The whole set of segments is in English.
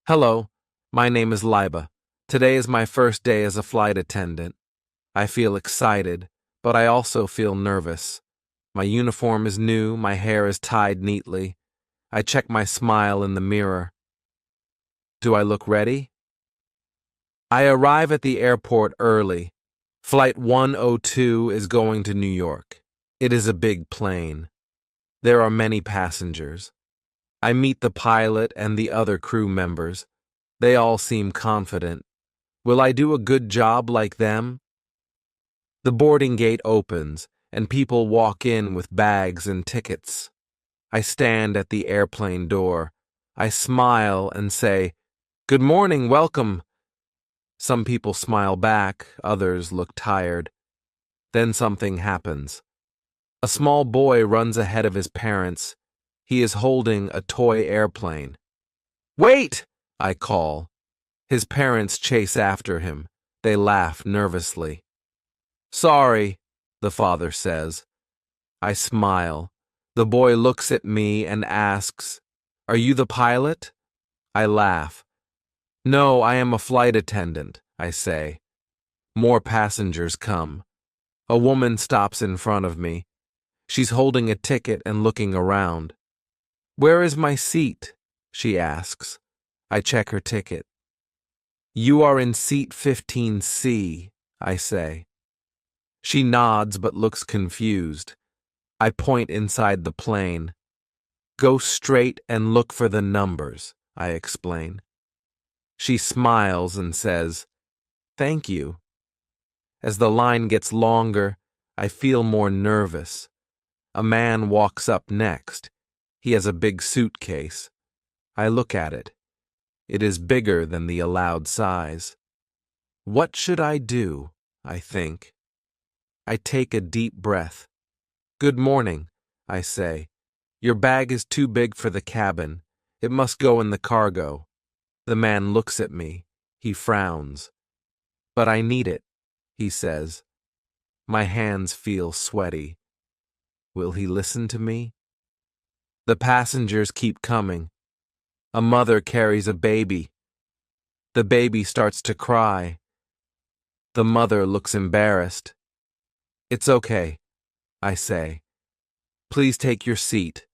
Hello, my name is Liba. Today is my first day as a flight attendant. I feel excited, but I also feel nervous. My uniform is new, my hair is tied neatly. I check my smile in the mirror. Do I look ready? I arrive at the airport early. Flight 102 is going to New York. It is a big plane. There are many passengers. I meet the pilot and the other crew members. They all seem confident. Will I do a good job like them? The boarding gate opens, and people walk in with bags and tickets. I stand at the airplane door. I smile and say, "Good morning, welcome." Some people smile back, others look tired. Then something happens. A small boy runs ahead of his parents. He is holding a toy airplane. "Wait!" I call. His parents chase after him. They laugh nervously. "Sorry," the father says. I smile. The boy looks at me and asks, "Are you the pilot?" I laugh. "No, I am a flight attendant," I say. More passengers come. A woman stops in front of me. She's holding a ticket and looking around. "Where is my seat?" she asks. I check her ticket. "You are in seat 15C, I say. She nods but looks confused. I point inside the plane. "Go straight and look for the numbers," I explain. She smiles and says, "Thank you." As the line gets longer, I feel more nervous. A man walks up next. He has a big suitcase. I look at it. It is bigger than the allowed size. What should I do? I think. I take a deep breath. "Good morning," I say. "Your bag is too big for the cabin. It must go in the cargo." The man looks at me. He frowns. "But I need it," he says. My hands feel sweaty. Will he listen to me? The passengers keep coming. A mother carries a baby. The baby starts to cry. The mother looks embarrassed. "It's okay," I say. "Please take your seat."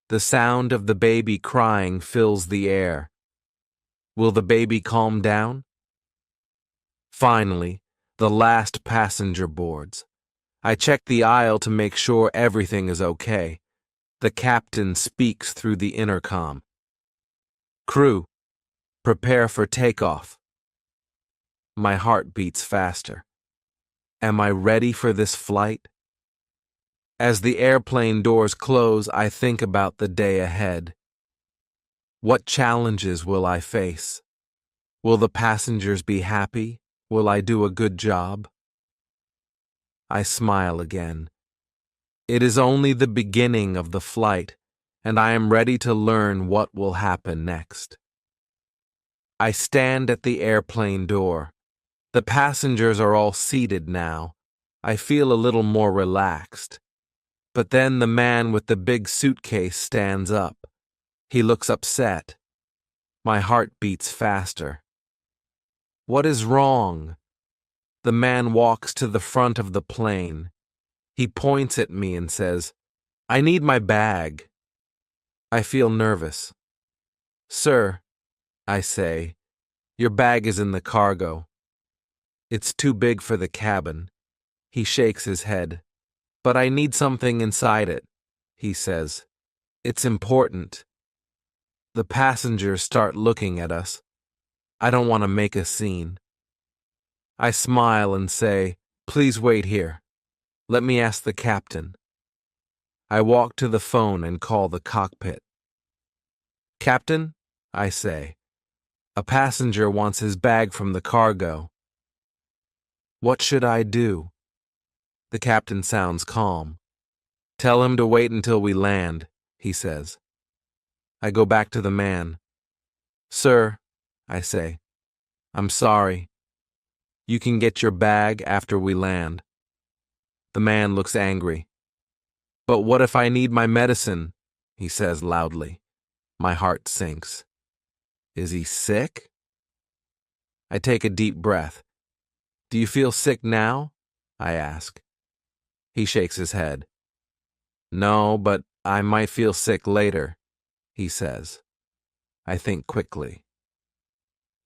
The sound of the baby crying fills the air. Will the baby calm down? Finally, the last passenger boards. I check the aisle to make sure everything is okay. The captain speaks through the intercom. "Crew, prepare for takeoff." My heart beats faster. Am I ready for this flight? As the airplane doors close, I think about the day ahead. What challenges will I face? Will the passengers be happy? Will I do a good job? I smile again. It is only the beginning of the flight, and I am ready to learn what will happen next. I stand at the airplane door. The passengers are all seated now. I feel a little more relaxed. But then the man with the big suitcase stands up. He looks upset. My heart beats faster. What is wrong? The man walks to the front of the plane. He points at me and says, "I need my bag." I feel nervous. "Sir," I say, "your bag is in the cargo. It's too big for the cabin." He shakes his head. "But I need something inside it," he says. "It's important." The passengers start looking at us. I don't want to make a scene. I smile and say, "Please wait here. Let me ask the captain." I walk to the phone and call the cockpit. "Captain," I say, "a passenger wants his bag from the cargo." What should I do? The captain sounds calm. "Tell him to wait until we land," he says. I go back to the man. "Sir," I say, "I'm sorry. You can get your bag after we land." The man looks angry. "But what if I need my medicine?" he says loudly. My heart sinks. Is he sick? I take a deep breath. Do you feel sick now? I ask. He shakes his head. No, but I might feel sick later, he says. I think quickly.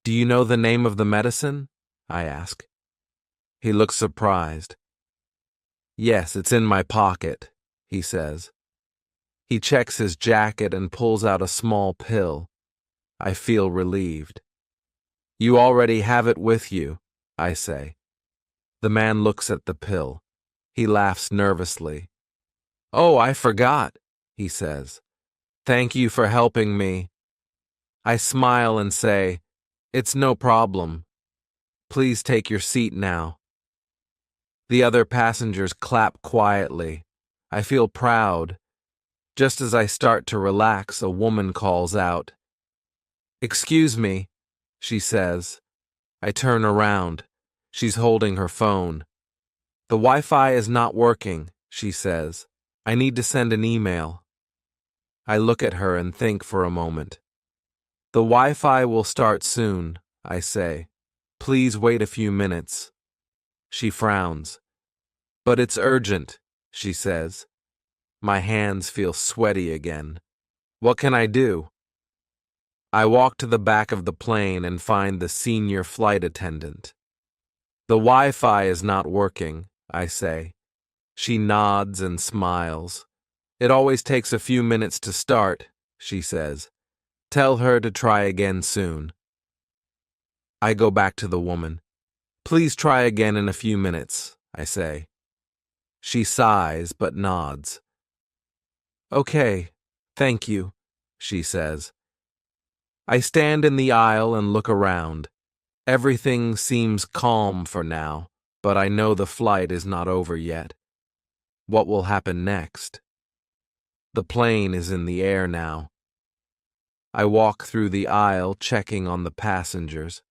Do you know the name of the medicine? I ask. He looks surprised. Yes, it's in my pocket, he says. He checks his jacket and pulls out a small pill. I feel relieved. You already have it with you, I say. The man looks at the pill. He laughs nervously. Oh, I forgot, he says. Thank you for helping me. I smile and say, It's no problem. Please take your seat now. The other passengers clap quietly. I feel proud. Just as I start to relax, a woman calls out. Excuse me, she says. I turn around. She's holding her phone. The Wi-Fi is not working, she says. I need to send an email. I look at her and think for a moment. The Wi-Fi will start soon, I say. Please wait a few minutes. She frowns. But it's urgent, she says. My hands feel sweaty again. What can I do? I walk to the back of the plane and find the senior flight attendant. The Wi-Fi is not working, I say. She nods and smiles. It always takes a few minutes to start, she says. Tell her to try again soon. I go back to the woman. Please try again in a few minutes, I say. She sighs but nods. Okay, thank you, she says. I stand in the aisle and look around. Everything seems calm for now, but I know the flight is not over yet. What will happen next? The plane is in the air now. I walk through the aisle checking on the passengers.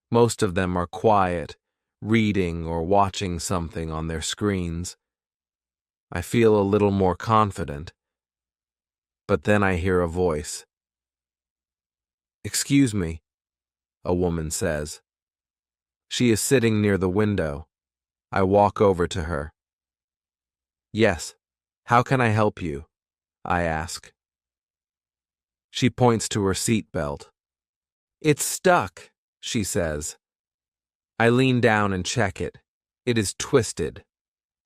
Most of them are quiet, reading or watching something on their screens. I feel a little more confident. But then I hear a voice. Excuse me, a woman says. She is sitting near the window. I walk over to her. Yes, how can I help you? I ask. She points to her seatbelt. It's stuck, she says. I lean down and check it. It is twisted.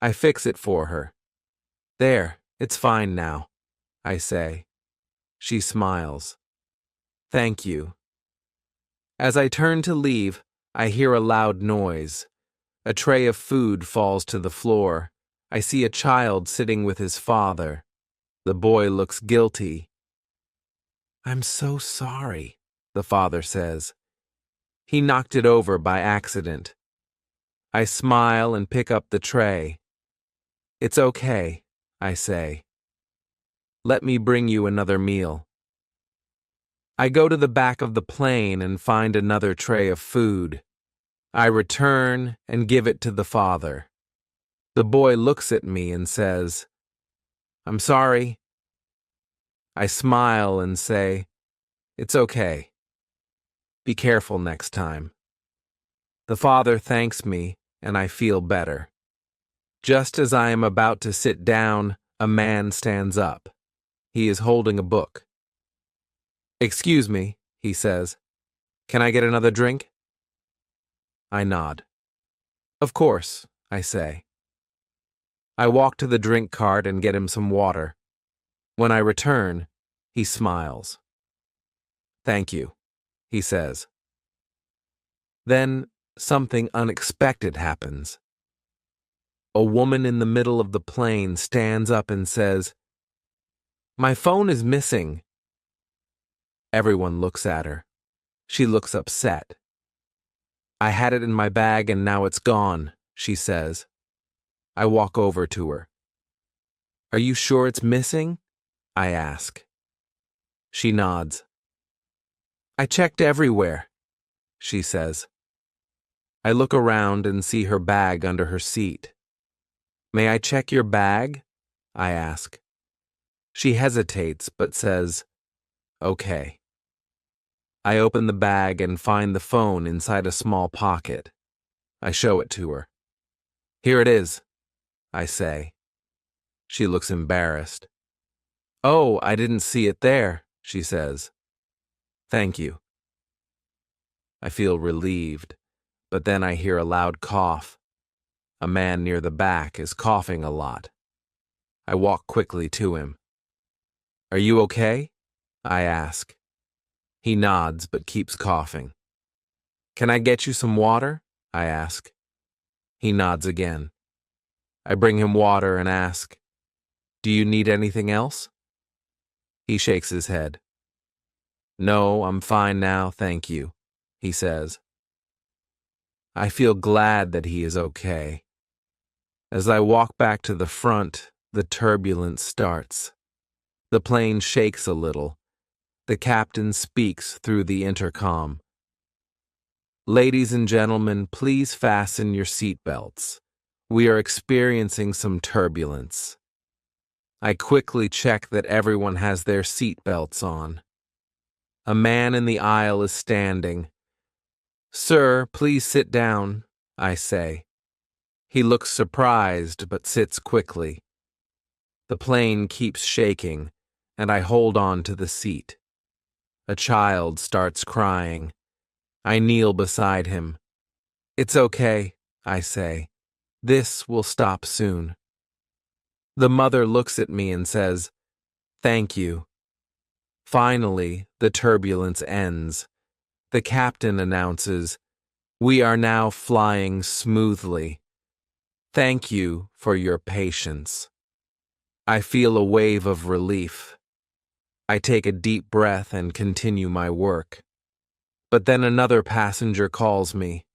I fix it for her. There, it's fine now, I say. She smiles. Thank you. As I turn to leave, I hear a loud noise. A tray of food falls to the floor. I see a child sitting with his father. The boy looks guilty. I'm so sorry, the father says. He knocked it over by accident. I smile and pick up the tray. It's okay, I say. Let me bring you another meal. I go to the back of the plane and find another tray of food. I return and give it to the father. The boy looks at me and says, I'm sorry. I smile and say, It's okay. Be careful next time. The father thanks me and I feel better. Just as I am about to sit down, a man stands up. He is holding a book. Excuse me, he says. Can I get another drink? I nod. Of course, I say. I walk to the drink cart and get him some water. When I return, he smiles. Thank you, he says. Then something unexpected happens. A woman in the middle of the plane stands up and says, My phone is missing. Everyone looks at her. She looks upset. I had it in my bag and now it's gone, she says. I walk over to her. Are you sure it's missing? I ask. She nods. I checked everywhere, she says. I look around and see her bag under her seat. May I check your bag? I ask. She hesitates but says, Okay. I open the bag and find the phone inside a small pocket. I show it to her. "Here it is," I say. She looks embarrassed. "Oh, I didn't see it there," she says. "Thank you." I feel relieved, but then I hear a loud cough. A man near the back is coughing a lot. I walk quickly to him. "Are you okay?" I ask. He nods but keeps coughing. "Can I get you some water?" I ask. He nods again. I bring him water and ask, "Do you need anything else?" He shakes his head. "No, I'm fine now, thank you," he says. I feel glad that he is okay. As I walk back to the front, the turbulence starts. The plane shakes a little. The captain speaks through the intercom. "Ladies and gentlemen, please fasten your seatbelts. We are experiencing some turbulence." I quickly check that everyone has their seatbelts on. A man in the aisle is standing. "Sir, please sit down," I say. He looks surprised but sits quickly. The plane keeps shaking, and I hold on to the seat. A child starts crying. I kneel beside him. "It's okay," I say. "This will stop soon." The mother looks at me and says, "Thank you." Finally, the turbulence ends. The captain announces, "We are now flying smoothly. Thank you for your patience." I feel a wave of relief. I take a deep breath and continue my work. But then another passenger calls me.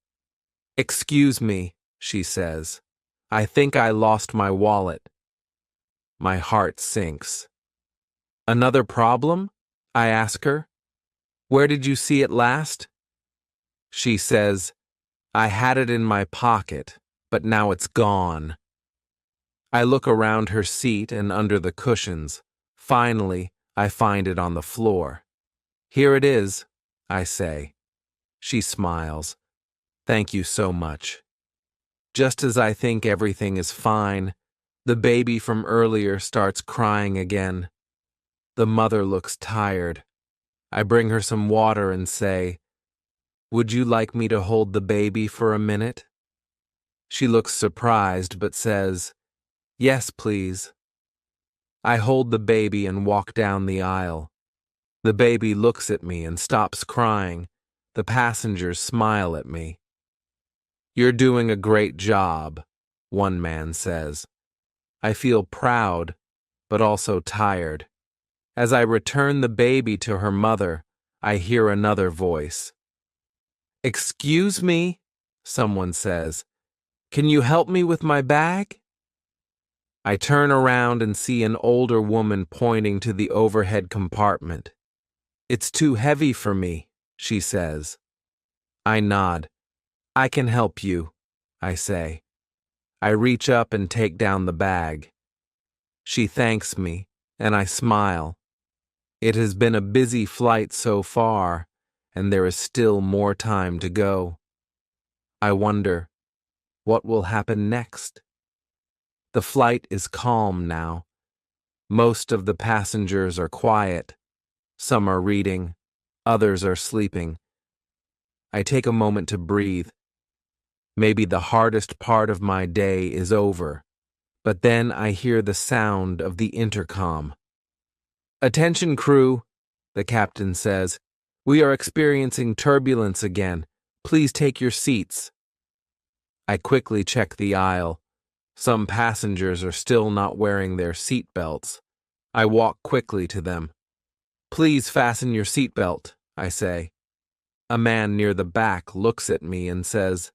"Excuse me," she says. "I think I lost my wallet." My heart sinks. "Another problem?" I ask her. "Where did you see it last?" She says, "I had it in my pocket, but now it's gone." I look around her seat and under the cushions. Finally, I find it on the floor. "Here it is," I say. She smiles. "Thank you so much." Just as I think everything is fine, the baby from earlier starts crying again. The mother looks tired. I bring her some water and say, "Would you like me to hold the baby for a minute?" She looks surprised but says, "Yes, please." I hold the baby and walk down the aisle. The baby looks at me and stops crying. The passengers smile at me. "You're doing a great job," one man says. I feel proud, but also tired. As I return the baby to her mother, I hear another voice. "Excuse me," someone says. "Can you help me with my bag?" I turn around and see an older woman pointing to the overhead compartment. "It's too heavy for me," she says. I nod. "I can help you," I say. I reach up and take down the bag. She thanks me, and I smile. It has been a busy flight so far, and there is still more time to go. I wonder, what will happen next? The flight is calm now. Most of the passengers are quiet. Some are reading, others are sleeping. I take a moment to breathe. Maybe the hardest part of my day is over, but then I hear the sound of the intercom. "Attention, crew," the captain says. "We are experiencing turbulence again. Please take your seats." I quickly check the aisle. Some passengers are still not wearing their seat belts. I walk quickly to them. "Please fasten your seatbelt," I say. A man near the back looks at me and says,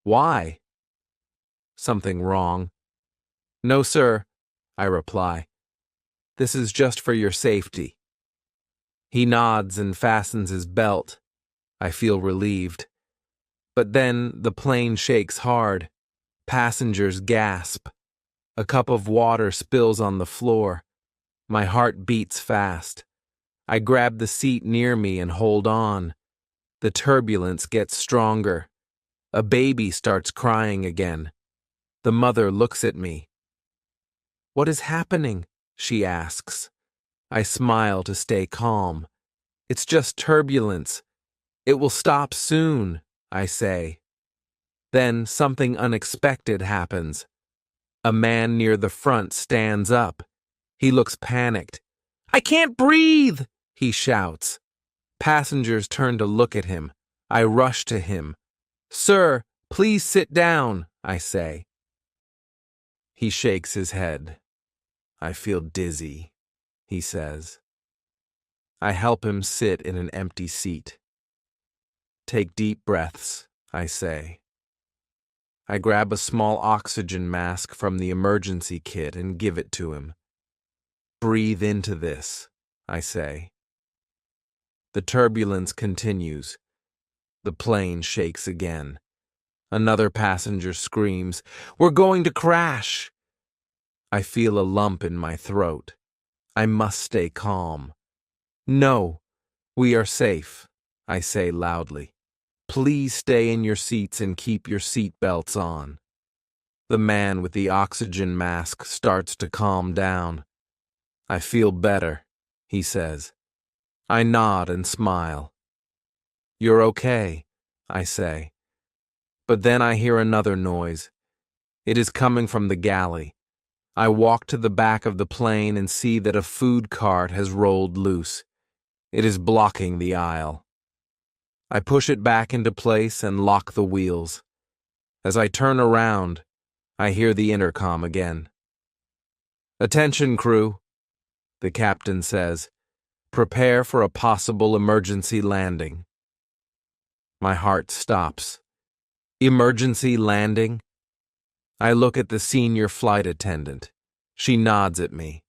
"Why?" "Something wrong?" "No, sir," I reply. "This is just for your safety." He nods and fastens his belt. I feel relieved. But then the plane shakes hard. Passengers gasp. A cup of water spills on the floor. My heart beats fast. I grab the seat near me and hold on. The turbulence gets stronger. A baby starts crying again. The mother looks at me. "What is happening?" she asks. I smile to stay calm. "It's just turbulence. It will stop soon," I say. Then something unexpected happens. A man near the front stands up. He looks panicked. "I can't breathe!" he shouts. Passengers turn to look at him. I rush to him. "Sir, please sit down," I say. He shakes his head. "I feel dizzy," he says. I help him sit in an empty seat. "Take deep breaths," I say. I grab a small oxygen mask from the emergency kit and give it to him. "Breathe into this," I say. The turbulence continues. The plane shakes again. Another passenger screams, "We're going to crash!" I feel a lump in my throat. I must stay calm. "No, we are safe," I say loudly. "Please stay in your seats and keep your seat belts on." The man with the oxygen mask starts to calm down. "I feel better," he says. I nod and smile. "You're okay," I say. But then I hear another noise. It is coming from the galley. I walk to the back of the plane and see that a food cart has rolled loose. It is blocking the aisle. I push it back into place and lock the wheels. As I turn around, I hear the intercom again. "Attention, crew," the captain says. "Prepare for a possible emergency landing." My heart stops. Emergency landing? I look at the senior flight attendant. She nods at me.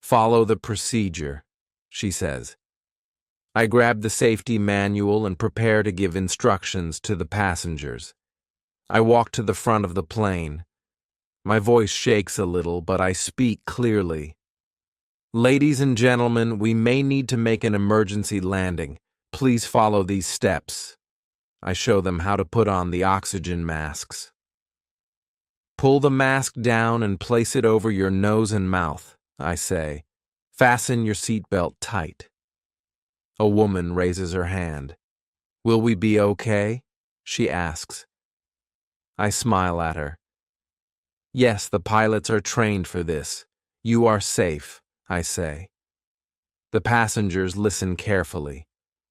"Follow the procedure," she says. I grab the safety manual and prepare to give instructions to the passengers. I walk to the front of the plane. My voice shakes a little, but I speak clearly. "Ladies and gentlemen, we may need to make an emergency landing. Please follow these steps." I show them how to put on the oxygen masks. "Pull the mask down and place it over your nose and mouth," I say. "Fasten your seatbelt tight." A woman raises her hand. "Will we be okay?" she asks. I smile at her. "Yes, the pilots are trained for this. You are safe," I say. The passengers listen carefully.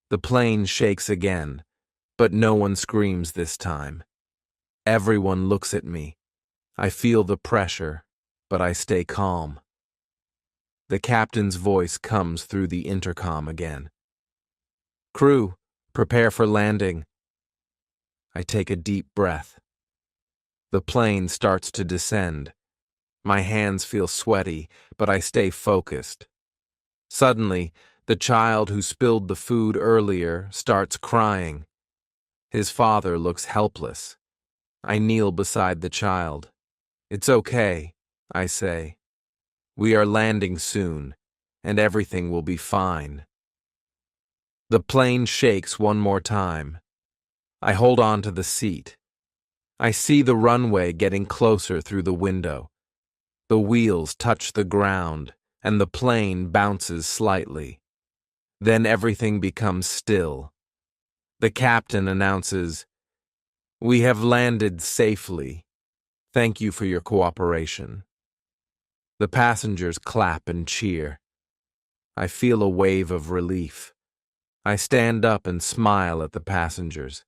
The plane shakes again, but no one screams this time. Everyone looks at me. I feel the pressure, but I stay calm. The captain's voice comes through the intercom again. "Crew, prepare for landing." I take a deep breath. The plane starts to descend. My hands feel sweaty, but I stay focused. Suddenly, the child who spilled the food earlier starts crying. His father looks helpless. I kneel beside the child. "It's okay," I say. "We are landing soon, and everything will be fine." The plane shakes one more time. I hold on to the seat. I see the runway getting closer through the window. The wheels touch the ground, and the plane bounces slightly. Then everything becomes still. The captain announces, "We have landed safely. Thank you for your cooperation." The passengers clap and cheer. I feel a wave of relief. I stand up and smile at the passengers.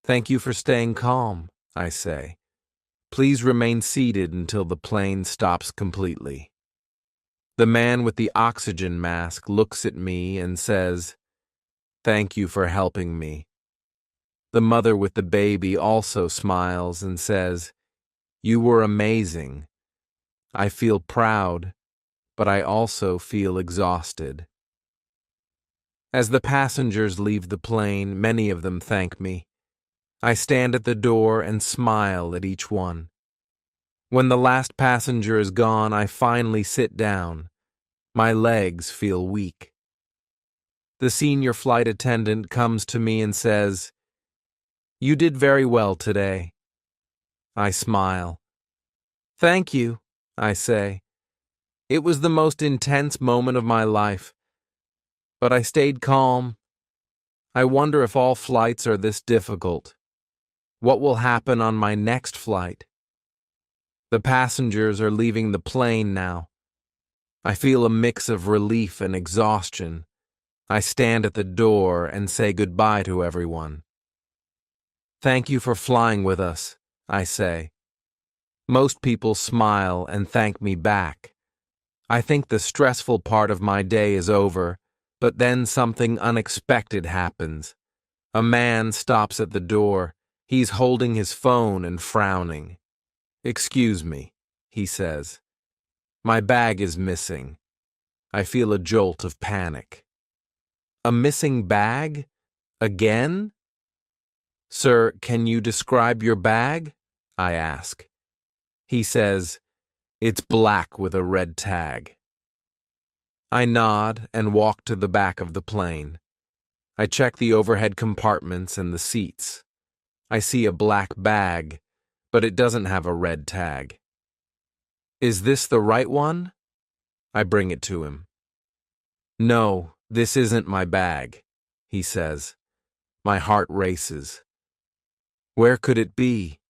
"Thank you for staying calm," I say. "Please remain seated until the plane stops completely." The man with the oxygen mask looks at me and says, "Thank you for helping me." The mother with the baby also smiles and says, "You were amazing." I feel proud, but I also feel exhausted. As the passengers leave the plane, many of them thank me. I stand at the door and smile at each one. When the last passenger is gone, I finally sit down. My legs feel weak. The senior flight attendant comes to me and says, "You did very well today." I smile. "Thank you," I say. "It was the most intense moment of my life, but I stayed calm. I wonder if all flights are this difficult. What will happen on my next flight?" The passengers are leaving the plane now. I feel a mix of relief and exhaustion. I stand at the door and say goodbye to everyone. "Thank you for flying with us," I say. Most people smile and thank me back. I think the stressful part of my day is over, but then something unexpected happens. A man stops at the door. He's holding his phone and frowning. "Excuse me," he says. "My bag is missing." I feel a jolt of panic. "A missing bag? Again?" "Sir, can you describe your bag?" I ask. He says, "It's black with a red tag." I nod and walk to the back of the plane. I check the overhead compartments and the seats. I see a black bag, but it doesn't have a red tag. "Is this the right one?" I bring it to him. "No, this isn't my bag," he says. My heart races. Where could it be?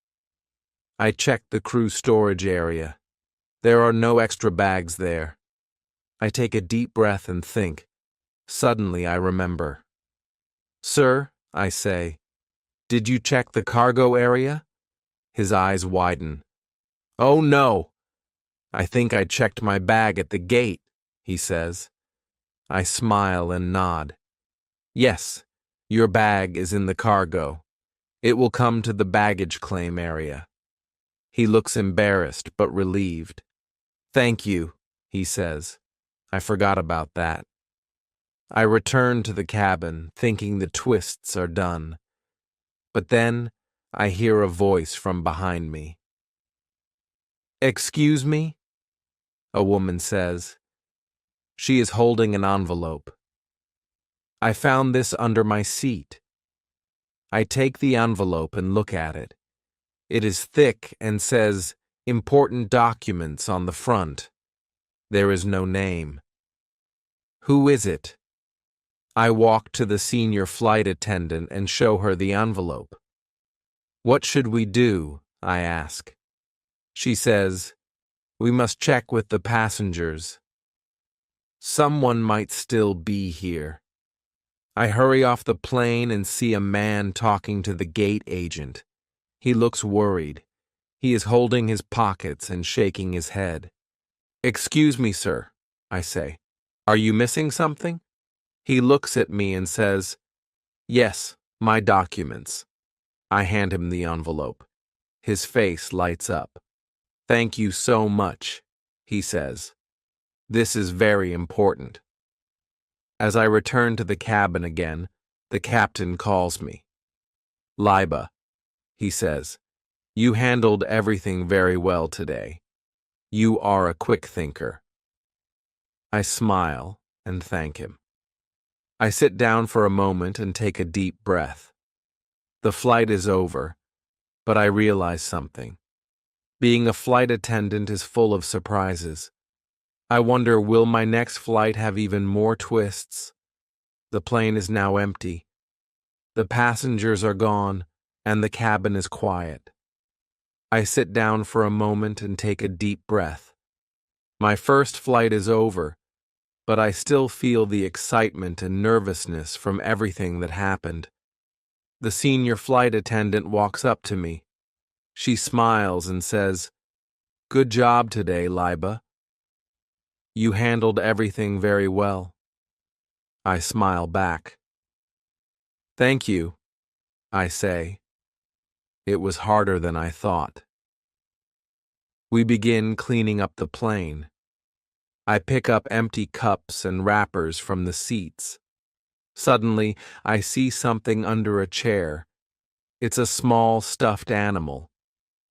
I check the crew storage area. There are no extra bags there. I take a deep breath and think. Suddenly I remember. "Sir," I say, "did you check the cargo area?" His eyes widen. "Oh no! I think I checked my bag at the gate," he says. I smile and nod. "Yes, your bag is in the cargo. It will come to the baggage claim area." He looks embarrassed but relieved. "Thank you," he says. "I forgot about that." I return to the cabin, thinking the twists are done. But then I hear a voice from behind me. "Excuse me?" a woman says. She is holding an envelope. "I found this under my seat." I take the envelope and look at it. It is thick and says, "Important documents" on the front. There is no name. Who is it? I walk to the senior flight attendant and show her the envelope. "What should we do?" I ask. She says, "We must check with the passengers. Someone might still be here." I hurry off the plane and see a man talking to the gate agent. He looks worried. He is holding his pockets and shaking his head. "Excuse me, sir," I say. "Are you missing something?" He looks at me and says, "Yes, my documents." I hand him the envelope. His face lights up. "Thank you so much," he says. "This is very important." As I return to the cabin again, the captain calls me. "Liba," he says, "you handled everything very well today. You are a quick thinker." I smile and thank him. I sit down for a moment and take a deep breath. The flight is over, but I realize something. Being a flight attendant is full of surprises. I wonder, will my next flight have even more twists? The plane is now empty. The passengers are gone, and the cabin is quiet. I sit down for a moment and take a deep breath. My first flight is over, but I still feel the excitement and nervousness from everything that happened. The senior flight attendant walks up to me. She smiles and says, "Good job today, Liba. You handled everything very well." I smile back. "Thank you," I say. It was harder than I thought. We begin cleaning up the plane. I pick up empty cups and wrappers from the seats. Suddenly, I see something under a chair. It's a small stuffed animal.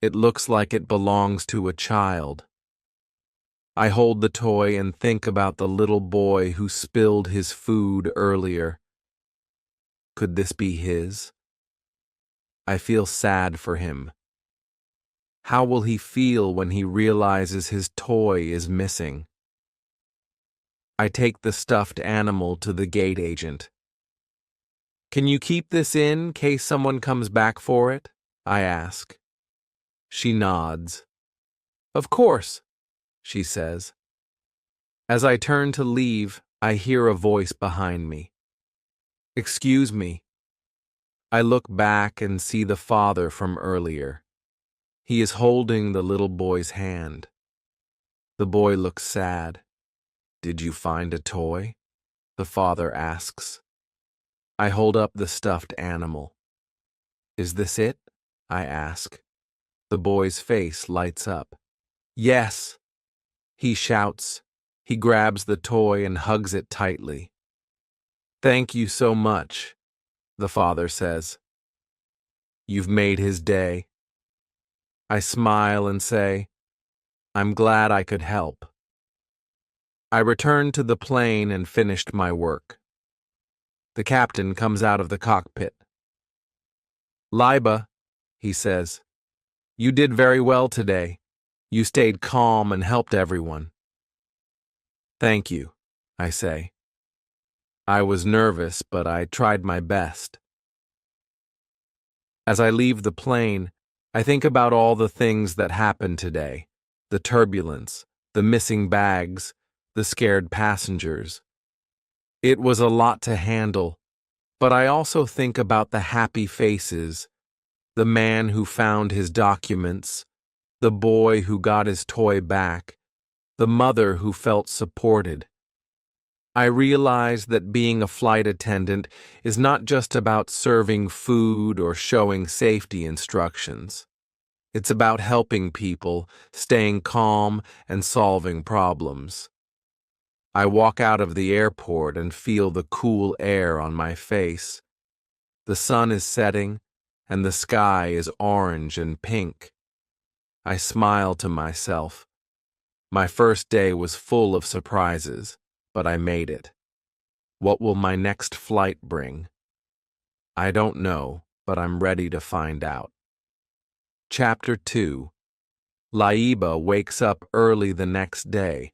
It looks like it belongs to a child. I hold the toy and think about the little boy who spilled his food earlier. Could this be his? I feel sad for him. How will he feel when he realizes his toy is missing? I take the stuffed animal to the gate agent. Can you keep this in case someone comes back for it? I ask. She nods. Of course, she says. As I turn to leave, I hear a voice behind me. Excuse me. I look back and see the father from earlier. He is holding the little boy's hand. The boy looks sad. Did you find a toy? The father asks. I hold up the stuffed animal. Is this it? I ask. The boy's face lights up. Yes, he shouts. He grabs the toy and hugs it tightly. Thank you so much, the father says. You've made his day. I smile and say, I'm glad I could help. I returned to the plane and finished my work. The captain comes out of the cockpit. Liba, he says, you did very well today. You stayed calm and helped everyone. Thank you, I say. I was nervous, but I tried my best. As I leave the plane, I think about all the things that happened today. The turbulence, the missing bags, the scared passengers. It was a lot to handle, but I also think about the happy faces, the man who found his documents, the boy who got his toy back, the mother who felt supported. I realize that being a flight attendant is not just about serving food or showing safety instructions. It's about helping people, staying calm, and solving problems. I walk out of the airport and feel the cool air on my face. The sun is setting, and the sky is orange and pink. I smile to myself. My first day was full of surprises, but I made it. What will my next flight bring? I don't know, but I'm ready to find out. Chapter 2. Laiba wakes up early the next day.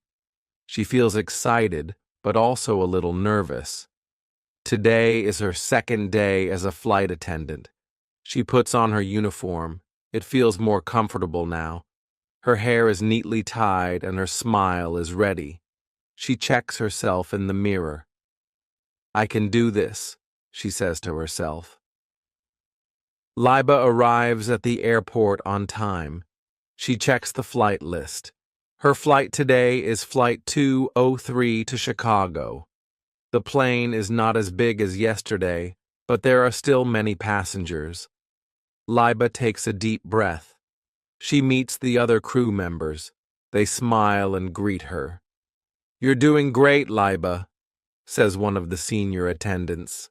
She feels excited, but also a little nervous. Today is her second day as a flight attendant. She puts on her uniform. It feels more comfortable now. Her hair is neatly tied and her smile is ready. She checks herself in the mirror. I can do this, she says to herself. Laiba arrives at the airport on time. She checks the flight list. Her flight today is Flight 203 to Chicago. The plane is not as big as yesterday, but there are still many passengers. Laiba takes a deep breath. She meets the other crew members. They smile and greet her. You're doing great, Laiba, says one of the senior attendants.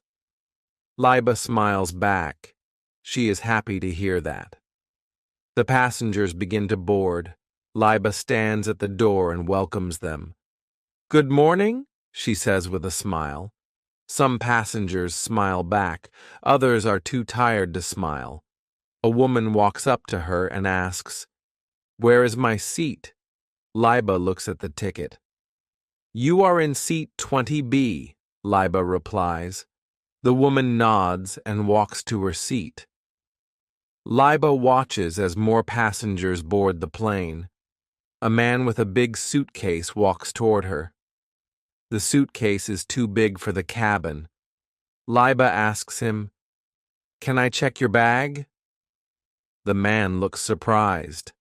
Laiba smiles back. She is happy to hear that. The passengers begin to board. Laiba stands at the door and welcomes them. Good morning, she says with a smile. Some passengers smile back. Others are too tired to smile. A woman walks up to her and asks, Where is my seat? Laiba looks at the ticket. You are in seat 20B, Laiba replies. The woman nods and walks to her seat. Laiba watches as more passengers board the plane. A man with a big suitcase walks toward her. The suitcase is too big for the cabin. Laiba asks him, Can I check your bag? The man looks surprised.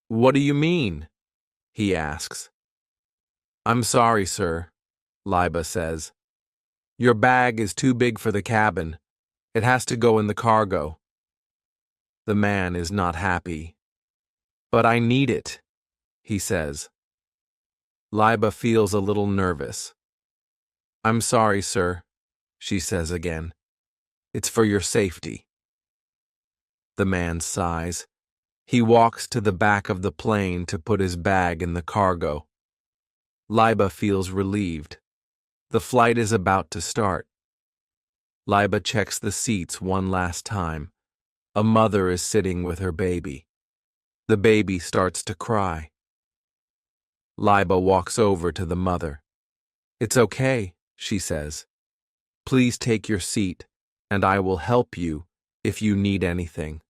What do you mean? He asks. I'm sorry, sir, Laiba says. Your bag is too big for the cabin. It has to go in the cargo. The man is not happy. But I need it, he says. Laiba feels a little nervous. I'm sorry, sir, she says again. It's for your safety. The man sighs. He walks to the back of the plane to put his bag in the cargo. Liba feels relieved. The flight is about to start. Liba checks the seats one last time. A mother is sitting with her baby. The baby starts to cry. Liba walks over to the mother. "It's okay," she says. "Please take your seat, and I will help you if you need anything."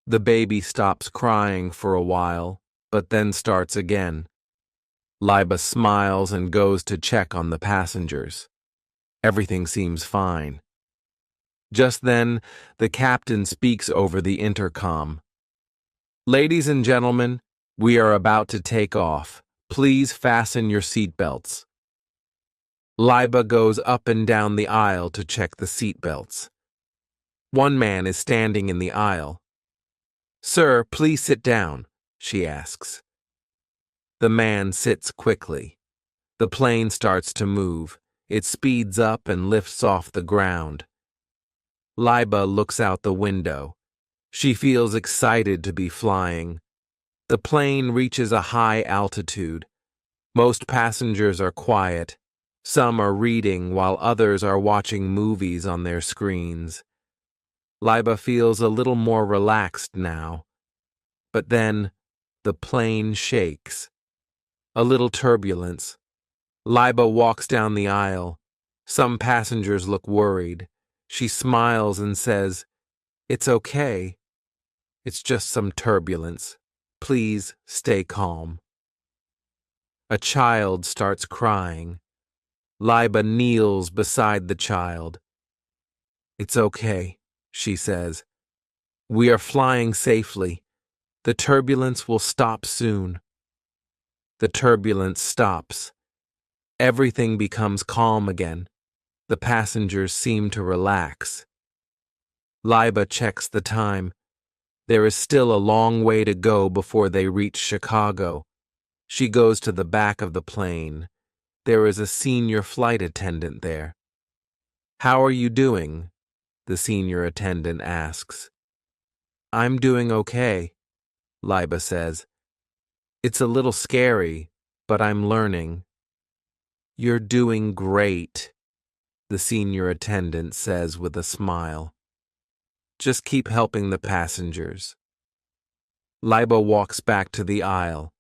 The baby stops crying for a while, but then starts again. Liba smiles and goes to check on the passengers. Everything seems fine. Just then, the captain speaks over the intercom. "Ladies and gentlemen, we are about to take off. Please fasten your seatbelts." Liba goes up and down the aisle to check the seatbelts. One man is standing in the aisle. "Sir, please sit down," she asks. The man sits quickly. The plane starts to move. It speeds up and lifts off the ground. Liba looks out the window. She feels excited to be flying. The plane reaches a high altitude. Most passengers are quiet. Some are reading while others are watching movies on their screens. Liba feels a little more relaxed now. But then, the plane shakes. A little turbulence. Liba walks down the aisle. Some passengers look worried. She smiles and says, "It's okay. It's just some turbulence. Please stay calm." A child starts crying. Liba kneels beside the child. "It's okay," she says. "We are flying safely. The turbulence will stop soon." The turbulence stops. Everything becomes calm again. The passengers seem to relax. Liba checks the time. There is still a long way to go before they reach Chicago. She goes to the back of the plane. There is a senior flight attendant there. "How are you doing?" the senior attendant asks. "I'm doing okay," Liba says. "It's a little scary, but I'm learning." "You're doing great," the senior attendant says with a smile. "Just keep helping the passengers." Liba walks back to the aisle.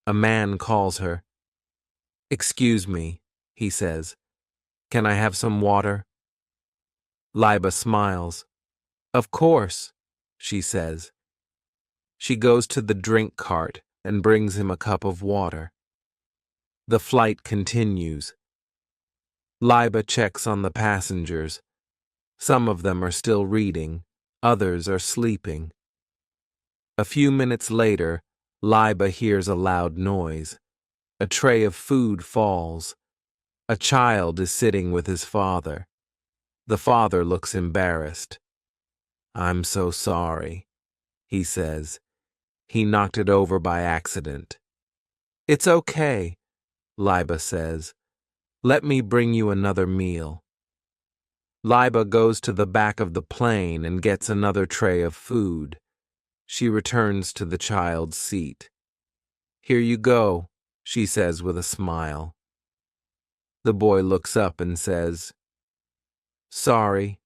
A man calls her. "Excuse me," he says. "Can I have some water?" Liba smiles. "Of course," she says. She goes to the drink cart and brings him a cup of water. The flight continues. Liba checks on the passengers. Some of them are still reading, others are sleeping. A few minutes later, Liba hears a loud noise. A tray of food falls. A child is sitting with his father. The father looks embarrassed. "I'm so sorry," he says. "He knocked it over by accident." "It's okay," Liba says. "Let me bring you another meal." Liba goes to the back of the plane and gets another tray of food. She returns to the child's seat. "Here you go," she says with a smile. The boy looks up and says, "Sorry."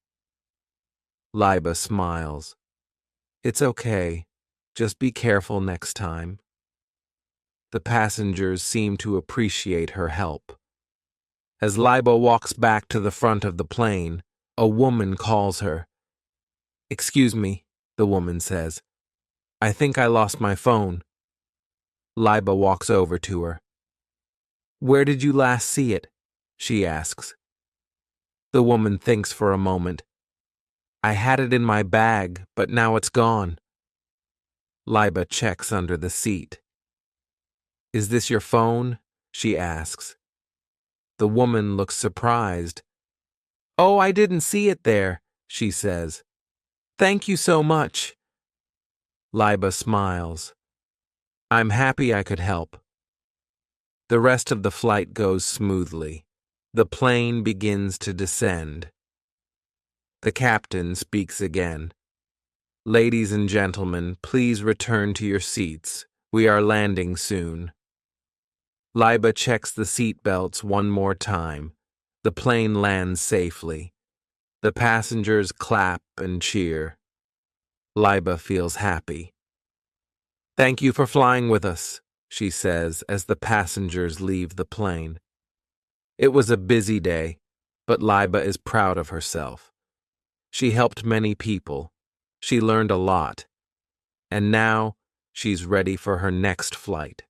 Liba smiles. "It's okay. Just be careful next time." The passengers seem to appreciate her help. As Liba walks back to the front of the plane, a woman calls her. "Excuse me," the woman says. "I think I lost my phone." Liba walks over to her. "Where did you last see it?" she asks. The woman thinks for a moment. "I had it in my bag, but now it's gone." Liba checks under the seat. "Is this your phone?" she asks. The woman looks surprised. "Oh, I didn't see it there," she says. "Thank you so much." Liba smiles. "I'm happy I could help." The rest of the flight goes smoothly. The plane begins to descend. The captain speaks again. Ladies and gentlemen, please return to your seats. We are landing soon. Liba checks the seat belts one more time. The plane lands safely. The passengers clap and cheer. Liba feels happy. "Thank you for flying with us," she says as the passengers leave the plane. It was a busy day, but Liba is proud of herself. She helped many people. She learned a lot. And now she's ready for her next flight.